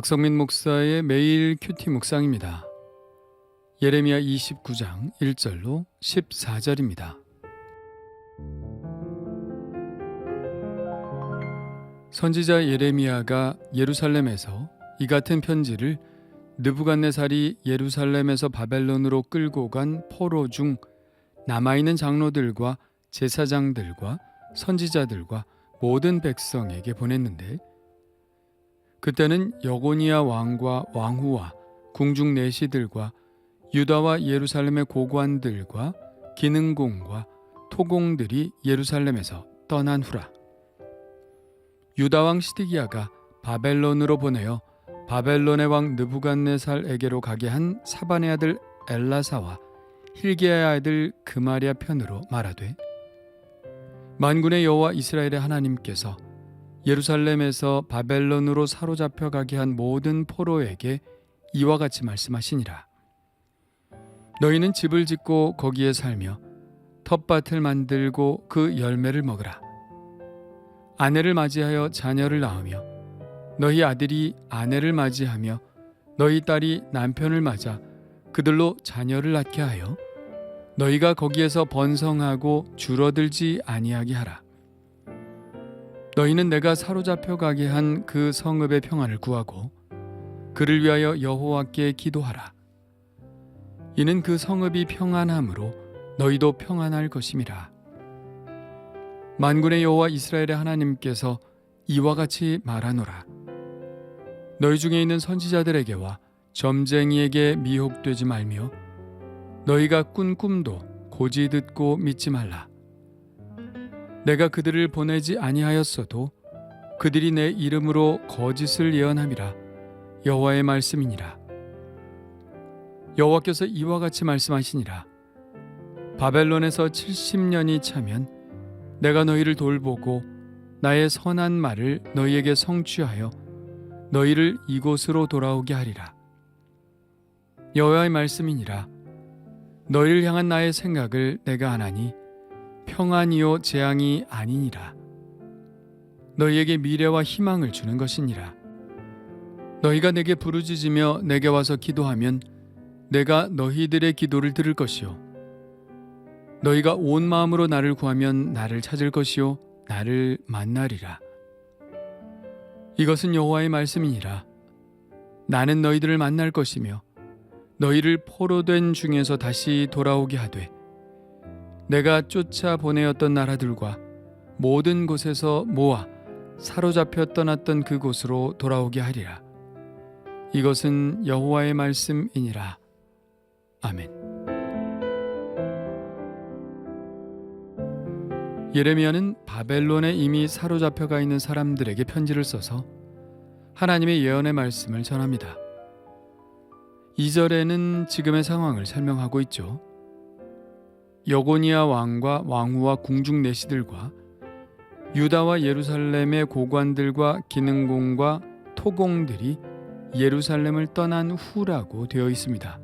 박성민 목사의 매일 큐티 묵상입니다. 예레미야 29장 1절로 14절입니다. 선지자 예레미야가 예루살렘에서 이 같은 편지를 느부갓네살이 예루살렘에서 바벨론으로 끌고 간 포로 중 남아있는 장로들과 제사장들과 선지자들과 모든 백성에게 보냈는데, 그때는 여고니야 왕과 왕후와 궁중 내시들과 유다와 예루살렘의 고관들과 기능공과 토공들이 예루살렘에서 떠난 후라. 유다 왕 시드기야가 바벨론으로 보내어 바벨론의 왕 느부갓네살에게로 가게 한 사반의 아들 엘라사와 힐기야의 아들 그마랴 편으로 말하되, 만군의 여호와 이스라엘의 하나님께서 예루살렘에서 바벨론으로 사로잡혀 가게 한 모든 포로에게 이와 같이 말씀하시니라. 너희는 집을 짓고 거기에 살며 텃밭을 만들고 그 열매를 먹으라. 아내를 맞이하여 자녀를 낳으며 너희 아들이 아내를 맞이하며 너희 딸이 남편을 맞아 그들로 자녀를 낳게 하여 너희가 거기에서 번성하고 줄어들지 아니하게 하라. 너희는 내가 사로잡혀 가게 한 그 성읍의 평안을 구하고 그를 위하여 여호와께 기도하라. 이는 그 성읍이 평안함으로 너희도 평안할 것임이라. 만군의 여호와 이스라엘의 하나님께서 이와 같이 말하노라. 너희 중에 있는 선지자들에게와 점쟁이에게 미혹되지 말며 너희가 꾼 꿈도 고지 듣고 믿지 말라. 내가 그들을 보내지 아니하였어도 그들이 내 이름으로 거짓을 예언함이라. 여호와의 말씀이니라. 여호와께서 이와 같이 말씀하시니라. 바벨론에서 70년이 차면 내가 너희를 돌보고 나의 선한 말을 너희에게 성취하여 너희를 이곳으로 돌아오게 하리라. 여호와의 말씀이니라. 너희를 향한 나의 생각을 내가 아나니 평안이요 재앙이 아니니라. 너희에게 미래와 희망을 주는 것이니라. 너희가 내게 부르짖으며 내게 와서 기도하면 내가 너희들의 기도를 들을 것이요 너희가 온 마음으로 나를 구하면 나를 찾을 것이요 나를 만나리라. 이것은 여호와의 말씀이니라. 나는 너희들을 만날 것이며 너희를 포로된 중에서 다시 돌아오게 하되 내가 쫓아 보내었던 나라들과 모든 곳에서 모아 사로잡혀 떠났던 그곳으로 돌아오게 하리라. 이것은 여호와의 말씀이니라. 아멘. 예레미야는 바벨론에 이미 사로잡혀가 있는 사람들에게 편지를 써서 하나님의 예언의 말씀을 전합니다. 2절에는 지금의 상황을 설명하고 있죠. 여고니야 왕과 왕후와 궁중 내시들과 유다와 예루살렘의 고관들과 기능공과 토공들이 예루살렘을 떠난 후라고 되어 있습니다.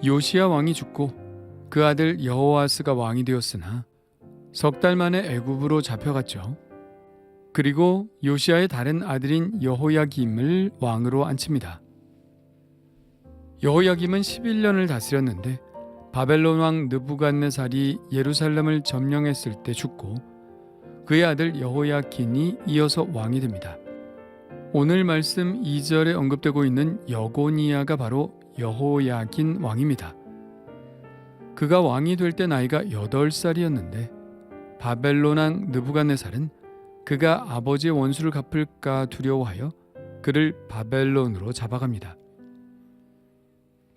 요시야 왕이 죽고 그 아들 여호아스가 왕이 되었으나 석 달 만에 애굽으로 잡혀갔죠. 그리고 요시야의 다른 아들인 여호야김을 왕으로 앉힙니다. 여호야김은 11년을 다스렸는데 바벨론 왕 느부갓네살이 예루살렘을 점령했을 때 죽고 그의 아들 여호야킨이 이어서 왕이 됩니다. 오늘 말씀 2절에 언급되고 있는 여고니야가 바로 여호야킨 왕입니다. 그가 왕이 될 때 나이가 8살이었는데 바벨론 왕 느부갓네살은 그가 아버지의 원수를 갚을까 두려워하여 그를 바벨론으로 잡아갑니다.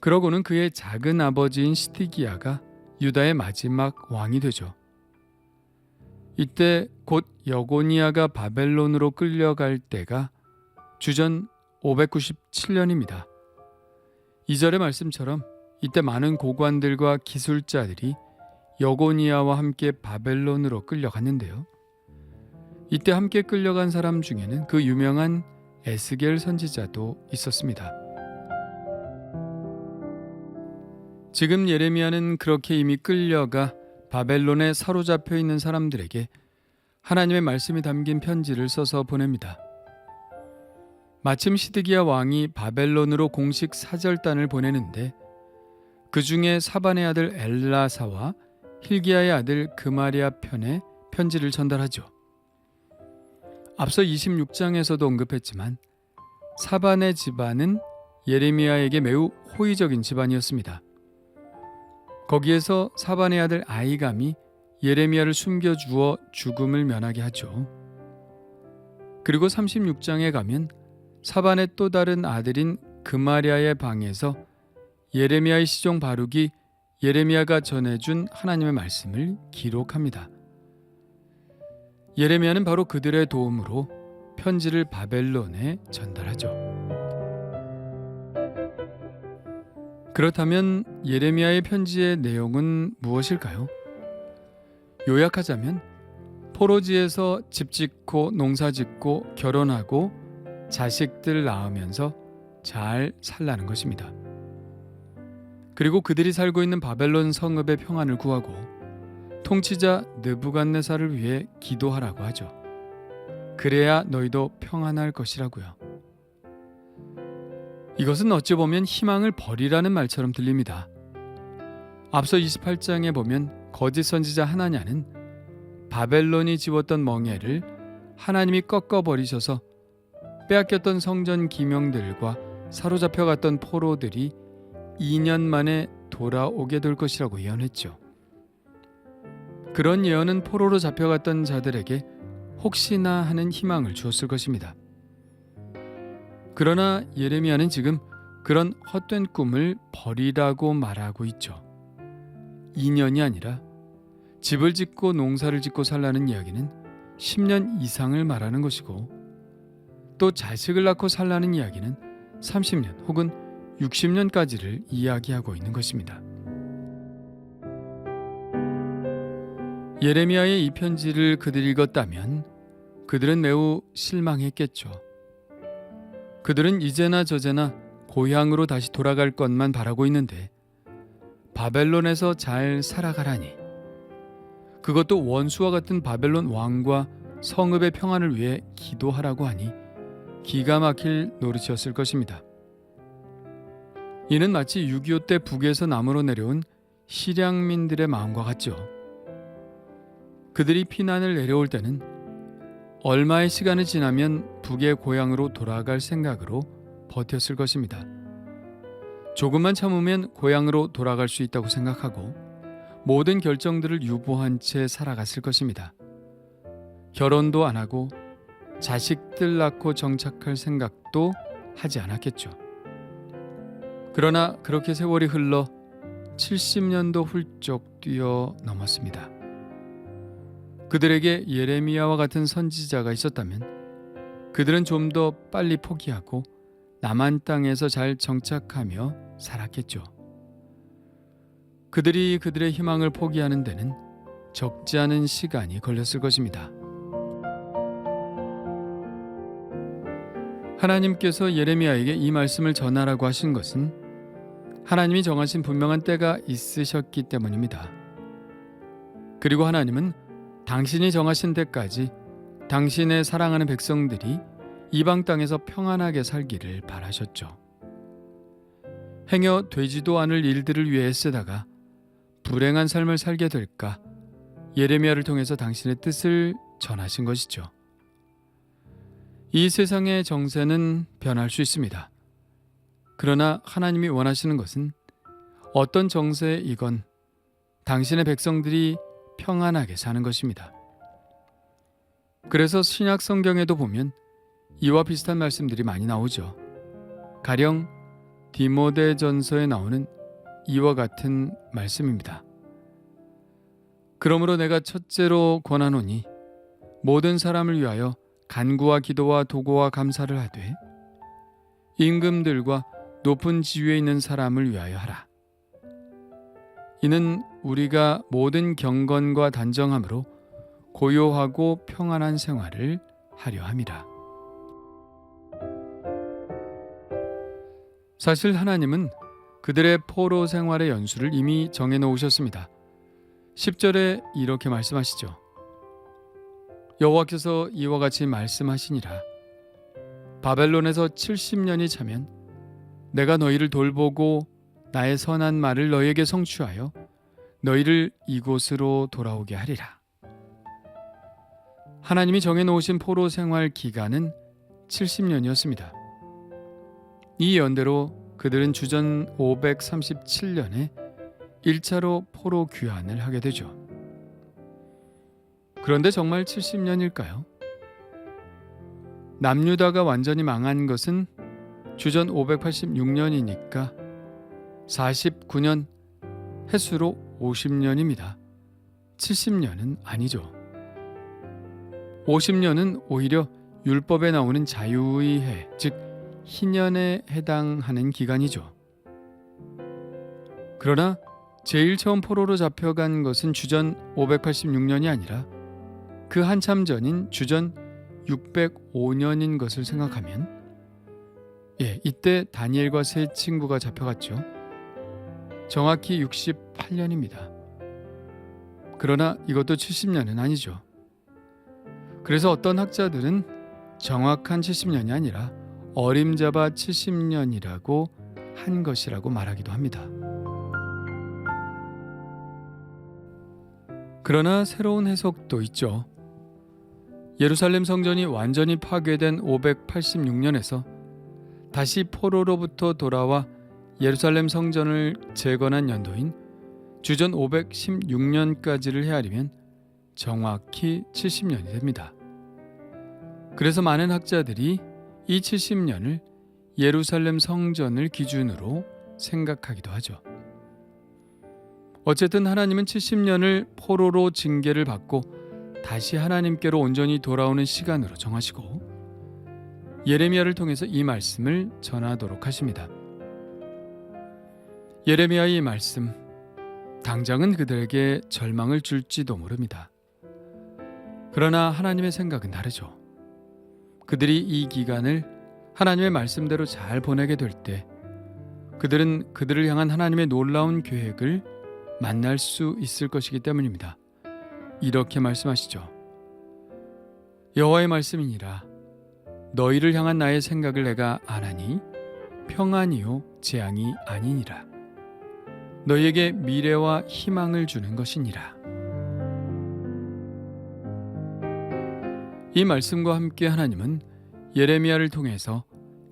그러고는 그의 작은 아버지인 시드기야가 유다의 마지막 왕이 되죠. 이때 곧 여고니야가 바벨론으로 끌려갈 때가 주전 597년입니다. 2절의 말씀처럼 이때 많은 고관들과 기술자들이 여고니야와 함께 바벨론으로 끌려갔는데요. 이때 함께 끌려간 사람 중에는 그 유명한 에스겔 선지자도 있었습니다. 지금 예레미야는 그렇게 이미 끌려가 바벨론에 사로잡혀 있는 사람들에게 하나님의 말씀이 담긴 편지를 써서 보냅니다. 마침 시드기야 왕이 바벨론으로 공식 사절단을 보내는데 그 중에 사반의 아들 엘라사와 힐기야의 아들 그마리아 편에 편지를 전달하죠. 앞서 26장에서도 언급했지만 사반의 집안은 예레미야에게 매우 호의적인 집안이었습니다. 거기에서 사반의 아들 아이감이 예레미야를 숨겨주어 죽음을 면하게 하죠. 그리고 36장에 가면 사반의 또 다른 아들인 그마리아의 방에서 예레미야의 시종 바룩이 예레미야가 전해준 하나님의 말씀을 기록합니다. 예레미야는 바로 그들의 도움으로 편지를 바벨론에 전달하죠. 그렇다면 예레미야의 편지의 내용은 무엇일까요? 요약하자면 포로지에서 집 짓고 농사 짓고 결혼하고 자식들 낳으면서 잘 살라는 것입니다. 그리고 그들이 살고 있는 바벨론 성읍의 평안을 구하고 통치자 느부갓네살을 위해 기도하라고 하죠. 그래야 너희도 평안할 것이라고요. 이것은 어찌 보면 희망을 버리라는 말처럼 들립니다. 앞서 28장에 보면 거짓 선지자 하나냐는 바벨론이 지웠던 멍에를 하나님이 꺾어버리셔서 빼앗겼던 성전 기명들과 사로잡혀갔던 포로들이 2년 만에 돌아오게 될 것이라고 예언했죠. 그런 예언은 포로로 잡혀갔던 자들에게 혹시나 하는 희망을 주었을 것입니다. 그러나 예레미야는 지금 그런 헛된 꿈을 버리라고 말하고 있죠. 2년이 아니라 집을 짓고 농사를 짓고 살라는 이야기는 10년 이상을 말하는 것이고 또 자식을 낳고 살라는 이야기는 30년 혹은 60년까지를 이야기하고 있는 것입니다. 예레미야의 이 편지를 그들이 읽었다면 그들은 매우 실망했겠죠. 그들은 이제나 저제나 고향으로 다시 돌아갈 것만 바라고 있는데 바벨론에서 잘 살아가라니, 그것도 원수와 같은 바벨론 왕과 성읍의 평안을 위해 기도하라고 하니 기가 막힐 노릇이었을 것입니다. 이는 마치 6.25 때 북에서 남으로 내려온 실향민들의 마음과 같죠. 그들이 피난을 내려올 때는 얼마의 시간이 지나면 북의 고향으로 돌아갈 생각으로 버텼을 것입니다. 조금만 참으면 고향으로 돌아갈 수 있다고 생각하고 모든 결정들을 유보한 채 살아갔을 것입니다. 결혼도 안 하고 자식들 낳고 정착할 생각도 하지 않았겠죠. 그러나 그렇게 세월이 흘러 70년도 훌쩍 뛰어 넘었습니다. 그들에게 예레미야와 같은 선지자가 있었다면 그들은 좀 더 빨리 포기하고 남한 땅에서 잘 정착하며 살았겠죠. 그들이 그들의 희망을 포기하는 데는 적지 않은 시간이 걸렸을 것입니다. 하나님께서 예레미야에게 이 말씀을 전하라고 하신 것은 하나님이 정하신 분명한 때가 있으셨기 때문입니다. 그리고 하나님은 당신이 정하신 때까지 당신의 사랑하는 백성들이 이방 땅에서 평안하게 살기를 바라셨죠. 행여 되지도 않을 일들을 위해 애쓰다가 불행한 삶을 살게 될까 예레미야를 통해서 당신의 뜻을 전하신 것이죠. 이 세상의 정세는 변할 수 있습니다. 그러나 하나님이 원하시는 것은 어떤 정세이건 당신의 백성들이 평안하게 사는 것입니다. 그래서 신약 성경에도 보면 이와 비슷한 말씀들이 많이 나오죠. 가령 디모데전서에 나오는 이와 같은 말씀입니다. 그러므로 내가 첫째로 권하노니 모든 사람을 위하여 간구와 기도와 도고와 감사를 하되 임금들과 높은 지위에 있는 사람을 위하여 하라. 이는 우리가 모든 경건과 단정함으로 고요하고 평안한 생활을 하려 함이라. 사실 하나님은 그들의 포로 생활의 연수를 이미 정해놓으셨습니다. 10절에 이렇게 말씀하시죠. 여호와께서 이와 같이 말씀하시니라. 바벨론에서 70년이 차면 내가 너희를 돌보고 나의 선한 말을 너희에게 성취하여 너희를 이곳으로 돌아오게 하리라. 하나님이 정해놓으신 포로 생활 기간은 70년이었습니다. 이 연대로 그들은 주전 537년에 1차로 포로 귀환을 하게 되죠. 그런데 정말 70년일까요? 남유다가 완전히 망한 것은 주전 586년이니까 49년 횟수로 50년입니다. 70년은 아니죠. 50년은 오히려 율법에 나오는 자유의 해, 즉 희년에 해당하는 기간이죠. 그러나 제일 처음 포로로 잡혀간 것은 주전 586년이 아니라 그 한참 전인 주전 605년인 것을 생각하면 이때 다니엘과 세 친구가 잡혀갔죠. 정확히 68년입니다. 그러나 이것도 70년은 아니죠. 그래서 어떤 학자들은 정확한 70년이 아니라 어림잡아 70년이라고 한 것이라고 말하기도 합니다. 그러나 새로운 해석도 있죠. 예루살렘 성전이 완전히 파괴된 586년에서 다시 포로로부터 돌아와 예루살렘 성전을 재건한 연도인 주전 516년까지를 헤아리면 정확히 70년이 됩니다. 그래서 많은 학자들이 이 70년을 예루살렘 성전을 기준으로 생각하기도 하죠. 어쨌든 하나님은 70년을 포로로 징계를 받고 다시 하나님께로 온전히 돌아오는 시간으로 정하시고 예레미야를 통해서 이 말씀을 전하도록 하십니다. 예레미야의 이 말씀, 당장은 그들에게 절망을 줄지도 모릅니다. 그러나 하나님의 생각은 다르죠. 그들이 이 기간을 하나님의 말씀대로 잘 보내게 될 때 그들은 그들을 향한 하나님의 놀라운 계획을 만날 수 있을 것이기 때문입니다. 이렇게 말씀하시죠. 여호와의 말씀이니라. 너희를 향한 나의 생각을 내가 아나니 평안이요 재앙이 아니니라. 너희에게 미래와 희망을 주는 것이니라. 이 말씀과 함께 하나님은 예레미야를 통해서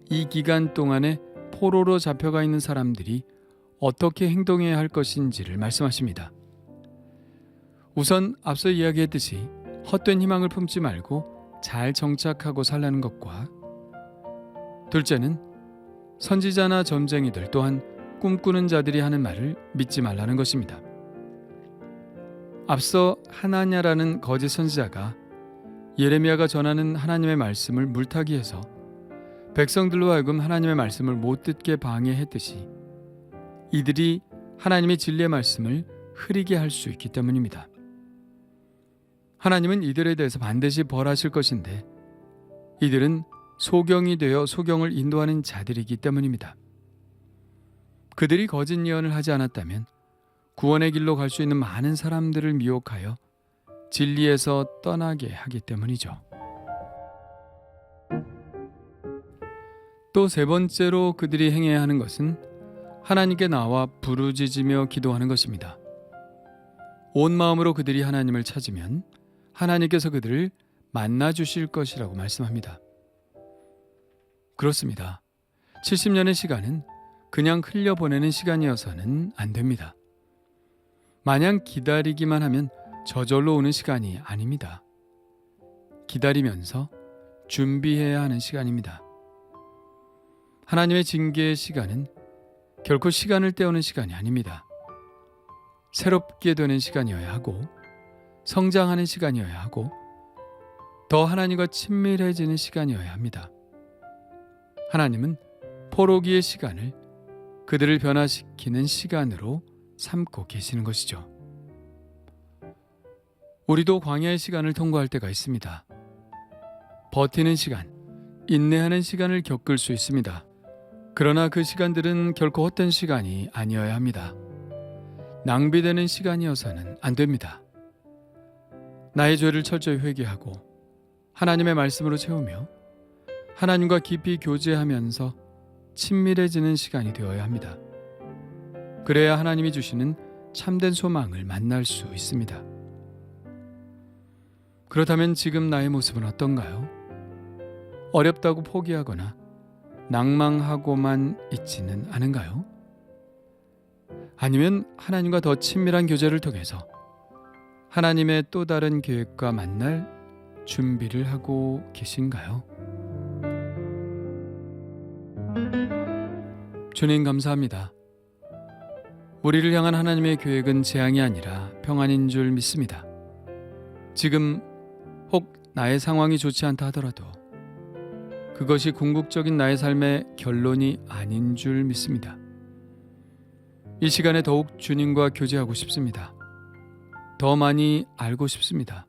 이 기간 동안에 포로로 잡혀가 있는 사람들이 어떻게 행동해야 할 것인지를 말씀하십니다. 우선 앞서 이야기했듯이 헛된 희망을 품지 말고 잘 정착하고 살라는 것과, 둘째는 선지자나 점쟁이들 또한 꿈꾸는 자들이 하는 말을 믿지 말라는 것입니다. 앞서 하나냐라는 거짓 선지자가 예레미야가 전하는 하나님의 말씀을 물타기해서 백성들로 하여금 하나님의 말씀을 못 듣게 방해했듯이 이들이 하나님의 진리의 말씀을 흐리게 할 수 있기 때문입니다. 하나님은 이들에 대해서 반드시 벌하실 것인데 이들은 소경이 되어 소경을 인도하는 자들이기 때문입니다. 그들이 거짓 예언을 하지 않았다면 구원의 길로 갈 수 있는 많은 사람들을 미혹하여 진리에서 떠나게 하기 때문이죠. 또 세 번째로 그들이 행해야 하는 것은 하나님께 나와 부르짖으며 기도하는 것입니다. 온 마음으로 그들이 하나님을 찾으면 하나님께서 그들을 만나 주실 것이라고 말씀합니다. 그렇습니다. 70년의 시간은 그냥 흘려보내는 시간이어서는 안 됩니다. 마냥 기다리기만 하면 저절로 오는 시간이 아닙니다. 기다리면서 준비해야 하는 시간입니다. 하나님의 징계의 시간은 결코 시간을 때우는 시간이 아닙니다. 새롭게 되는 시간이어야 하고 성장하는 시간이어야 하고 더 하나님과 친밀해지는 시간이어야 합니다. 하나님은 포로기의 시간을 그들을 변화시키는 시간으로 삼고 계시는 것이죠. 우리도 광야의 시간을 통과할 때가 있습니다. 버티는 시간, 인내하는 시간을 겪을 수 있습니다. 그러나 그 시간들은 결코 헛된 시간이 아니어야 합니다. 낭비되는 시간이어서는 안 됩니다. 나의 죄를 철저히 회개하고 하나님의 말씀으로 채우며 하나님과 깊이 교제하면서 친밀해지는 시간이 되어야 합니다. 그래야 하나님이 주시는 참된 소망을 만날 수 있습니다. 그렇다면 지금 나의 모습은 어떤가요? 어렵다고 포기하거나 낭망하고만 있지는 않은가요? 아니면 하나님과 더 친밀한 교제를 통해서 하나님의 또 다른 계획과 만날 준비를 하고 계신가요? 주님 감사합니다. 우리를 향한 하나님의 계획은 재앙이 아니라 평안인 줄 믿습니다. 지금 혹 나의 상황이 좋지 않다 하더라도 그것이 궁극적인 나의 삶의 결론이 아닌 줄 믿습니다. 이 시간에 더욱 주님과 교제하고 싶습니다. 더 많이 알고 싶습니다.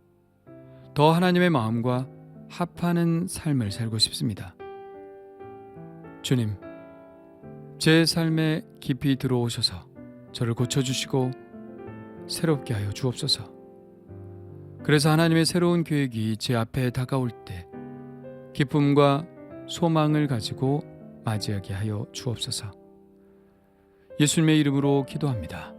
더 하나님의 마음과 합하는 삶을 살고 싶습니다. 주님, 제 삶에 깊이 들어오셔서 저를 고쳐주시고 새롭게 하여 주옵소서. 그래서 하나님의 새로운 계획이 제 앞에 다가올 때 기쁨과 소망을 가지고 맞이하게 하여 주옵소서. 예수님의 이름으로 기도합니다.